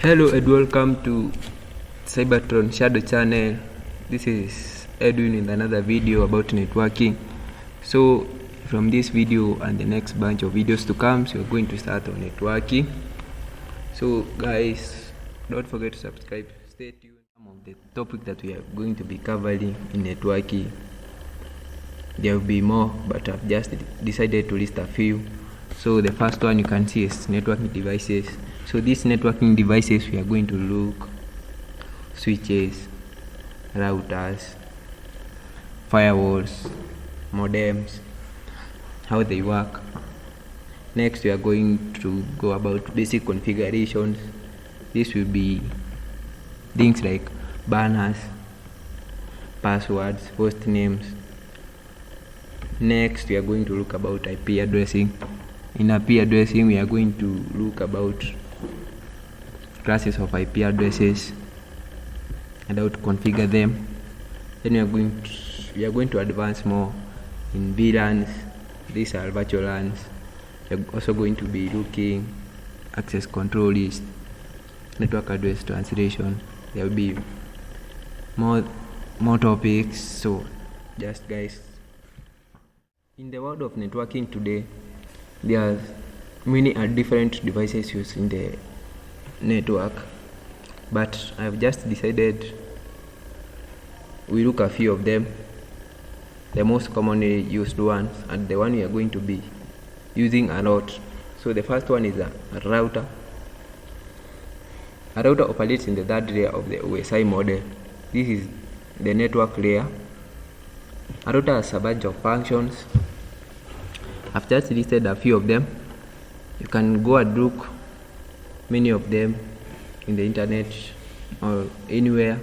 Hello and welcome to Cybertron Shadow channel. This is Edwin in another video about networking. So from this video and the next bunch of videos to come, so we're going to start on networking. So guys, don't forget to subscribe. Stay tuned. Some of the topic that we are going to be covering in networking, there will be more, but I've just decided to list a few. So the first one you can see is networking devices. So these networking devices, we are going to look switches, routers, firewalls, modems, how they work. Next we are going to go about basic configurations. This will be things like banners, passwords, host names. Next we are going to look about IP addressing. In IP addressing, we are going to look about classes of IP addresses and how to configure them. Then we are going to advance more in VLANs. These are virtual LANs. We are also going to be looking access control list, network address translation. There will be more topics. So just guys, in the world of networking today, there are many different devices used in the network, but I've just decided we look a few of them, the most commonly used ones, and the one we are going to be using a lot. So the first one is a router. A router operates in the third layer of the OSI model. This is the network layer. A router has a bunch of functions. I've just listed a few of them. You can go and look many of them in the internet or anywhere.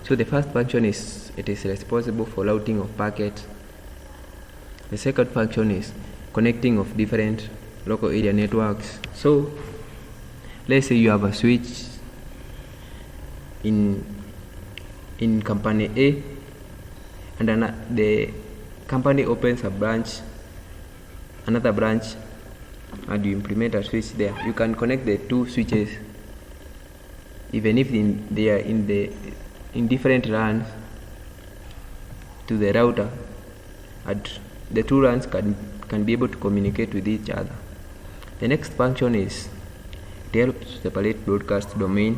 So the first function is it is responsible for routing of packets. The second function is connecting of different local area networks. So let's say you have a switch in company A, and the company opens another branch, and you implement a switch there. You can connect the two switches even if they are in different LANs to the router, and the two LANs can be able to communicate with each other. The next function is it helps to separate broadcast domain.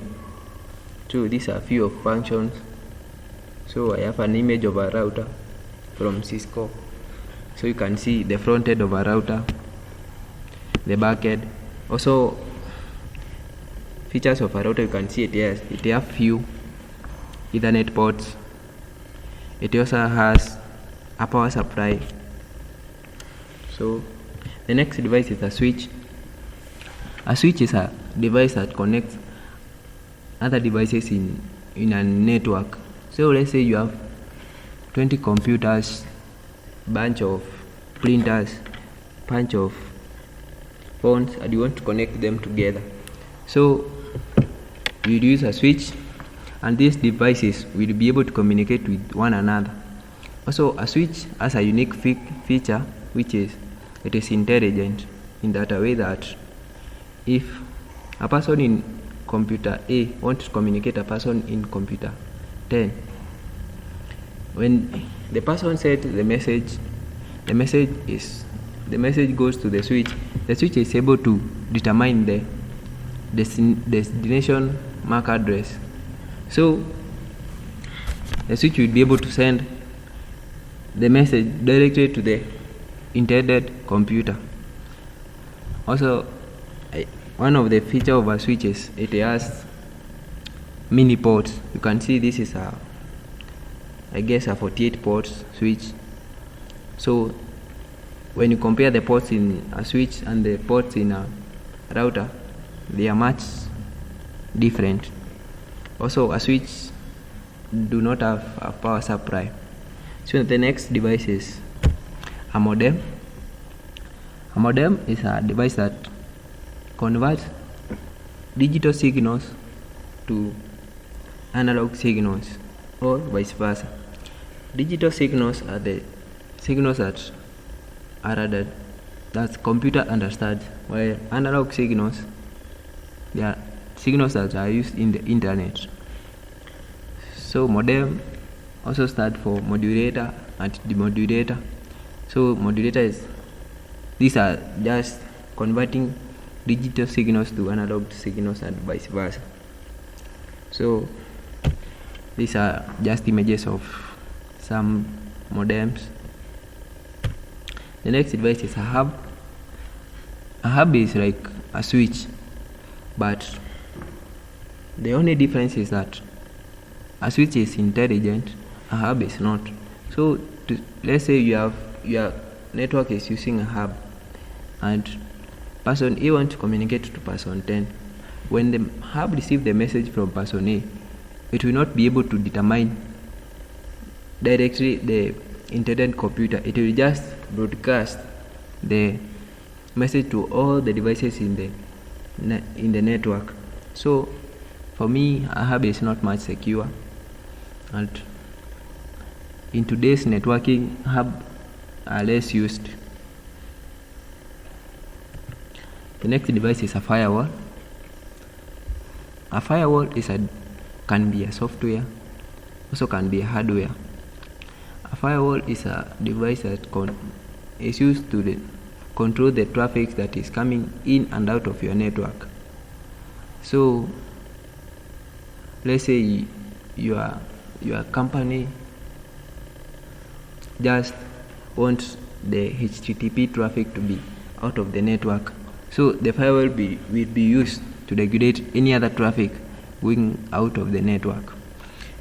So these are a few of functions. So I have an image of a router from Cisco. So you can see the front end of a router, the back end. Also, features of a router, you can see it has few Ethernet ports. It also has a power supply. So the next device is a switch. A switch is a device that connects other devices in a network. So let's say you have 20 computers, bunch of printers, bunch of phones, and you want to connect them together. So you use a switch, and these devices will be able to communicate with one another. Also, a switch has a unique feature, which is it is intelligent in that way that if a person in computer A wants to communicate a person in computer 10, when the person sends the message goes to the switch. The switch is able to determine the destination MAC address. So the switch will be able to send the message directly to the intended computer. Also, one of the features of a switch is it has mini ports. You can see this is a 48 ports switch. So when you compare the ports in a switch and the ports in a router, they are much different. Also, a switch do not have a power supply. So the next device is a modem. A modem is a device that converts digital signals to analog signals, or vice versa. Digital signals are the signals that computer understands, while analog signals, they are signals that are used in the internet. So modem also stands for modulator and demodulator. So modulator these are just converting digital signals to analog signals and vice versa. So these are just images of some modems. The next device is a hub. A hub is like a switch, but the only difference is that a switch is intelligent, a hub is not. So let's say your network is using a hub, and person A wants to communicate to person 10. When the hub receives the message from person A, it will not be able to determine directly the intended computer. It will just broadcast the message to all the devices in the network. So for me, a hub is not much secure, and in today's networking, hub are less used. The next device is a firewall. A firewall can be a software, also can be a hardware. A firewall is a device that is used to control the traffic that is coming in and out of your network. So let's say your company just wants the HTTP traffic to be out of the network. So the firewall will be used to regulate any other traffic going out of the network.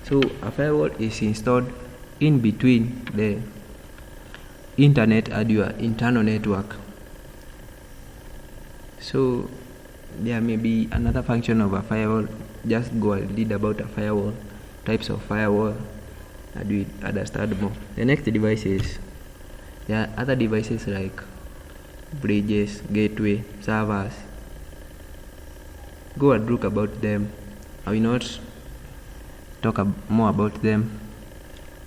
So a firewall is installed in between the internet and your internal network. So there may be another function of a firewall. Just go and read about a firewall, types of firewall, and we understand more. The next device is, there are other devices like bridges, gateway, servers. Go and look about them. I will not talk more about them.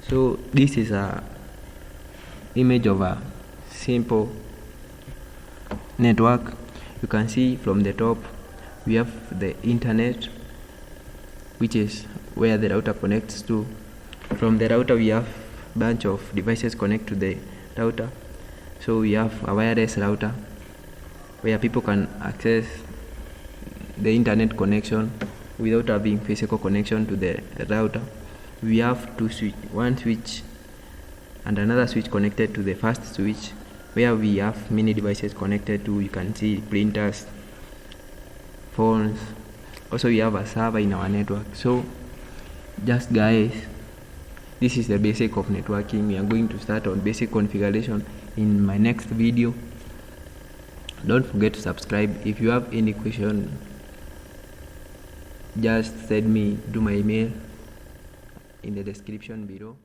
So this is a image of a simple network. You can see from the top we have the internet, which is where the router connects to. From the router we have a bunch of devices connect to the router. So we have a wireless router where people can access the internet connection without having physical connection to the router. We have two switch, one switch and another switch connected to the first switch, where we have many devices connected to. You can see printers, phones. Also we have a server in our network. So just guys, this is the basic of networking. We are going to start on basic configuration in my next video. Don't forget to subscribe. If you have any question, just send me to my email in the description below.